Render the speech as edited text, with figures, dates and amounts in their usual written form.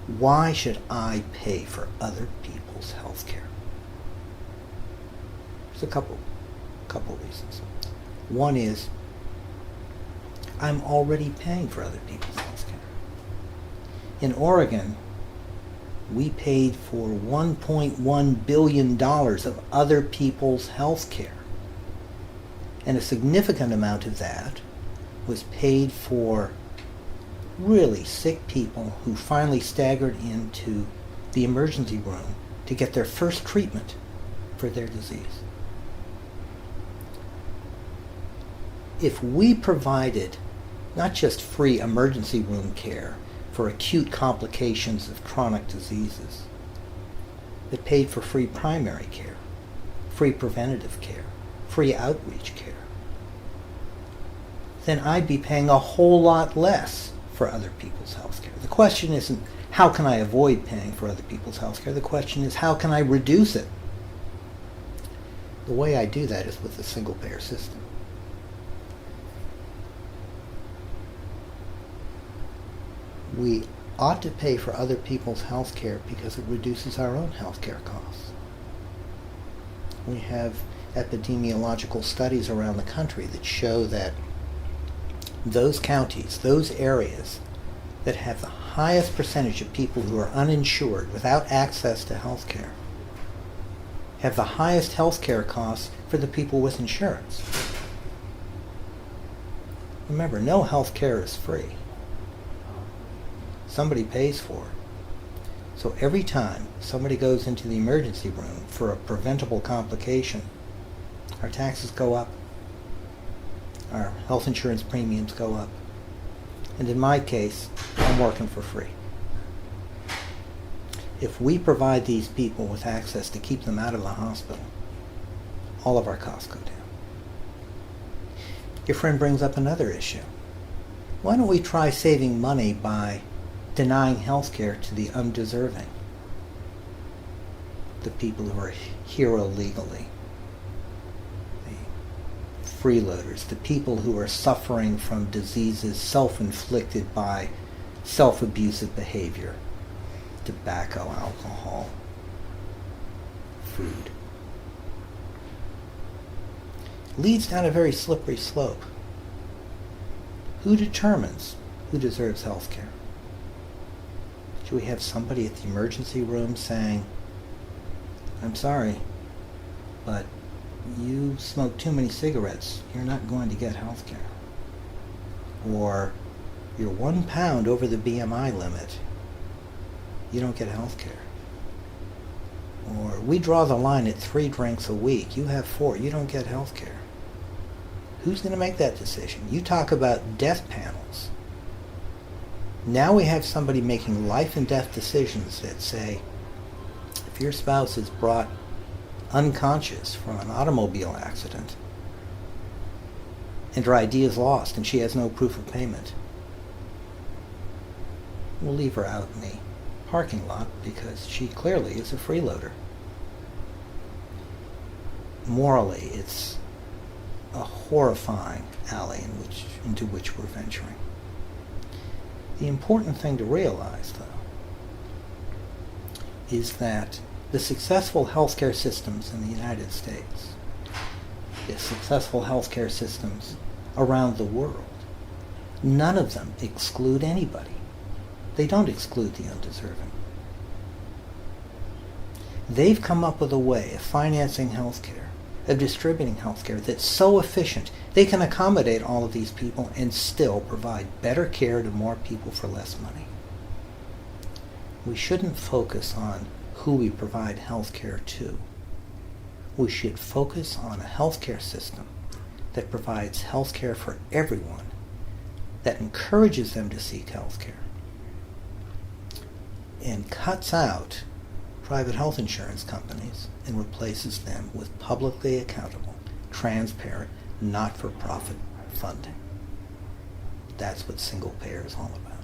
Why should I pay for other people's health care? There's a couple reasons. One is I'm already paying for other people's health care. In Oregon, we paid for $1.1 billion of other people's health care. And a significant amount of that was paid for really sick people who finally staggered into the emergency room to get their first treatment for their disease. If we provided not just free emergency room care for acute complications of chronic diseases, but paid for free primary care, free preventative care, free outreach care, then I'd be paying a whole lot less for other people's health care. The question isn't how can I avoid paying for other people's health care? The question is how can I reduce it? The way I do that is with a single payer system. We ought to pay for other people's health care because it reduces our own health care costs. We have epidemiological studies around the country that show that those counties, those areas that have the highest percentage of people who are uninsured without access to health care have the highest health care costs for the people with insurance. Remember, no health care is free. Somebody pays for it. So every time somebody goes into the emergency room for a preventable complication, our taxes go up, our health insurance premiums go up, and in my case, I'm working for free. If we provide these people with access to keep them out of the hospital, all of our costs go down. Your friend brings up another issue. Why don't we try saving money by denying health care to the undeserving, the people who are here illegally, the freeloaders, the people who are suffering from diseases self-inflicted by self-abusive behavior, tobacco, alcohol, food. Leads down a very slippery slope. Who determines who deserves health care? Should we have somebody at the emergency room saying, I'm sorry, but you smoke too many cigarettes, you're not going to get health care. Or you're 1 pound over the BMI limit, you don't get health care. Or we draw the line at 3 drinks a week, you have 4, you don't get health care. Who's going to make that decision? You talk about death panels. Now we have somebody making life and death decisions that say, if your spouse is brought unconscious from an automobile accident and her ID is lost and she has no proof of payment, we'll leave her out in the parking lot because she clearly is a freeloader. Morally, it's a horrifying alley into which we're venturing. The important thing to realize, though, is that the successful healthcare systems in the United States, the successful healthcare systems around the world, none of them exclude anybody. They don't exclude the undeserving. They've come up with a way of financing healthcare, of distributing healthcare that's so efficient they can accommodate all of these people and still provide better care to more people for less money. We shouldn't focus on who we provide healthcare to. We should focus on a healthcare system that provides healthcare for everyone, that encourages them to seek healthcare, and cuts out private health insurance companies and replaces them with publicly accountable, transparent, not-for-profit funding. That's what single payer is all about.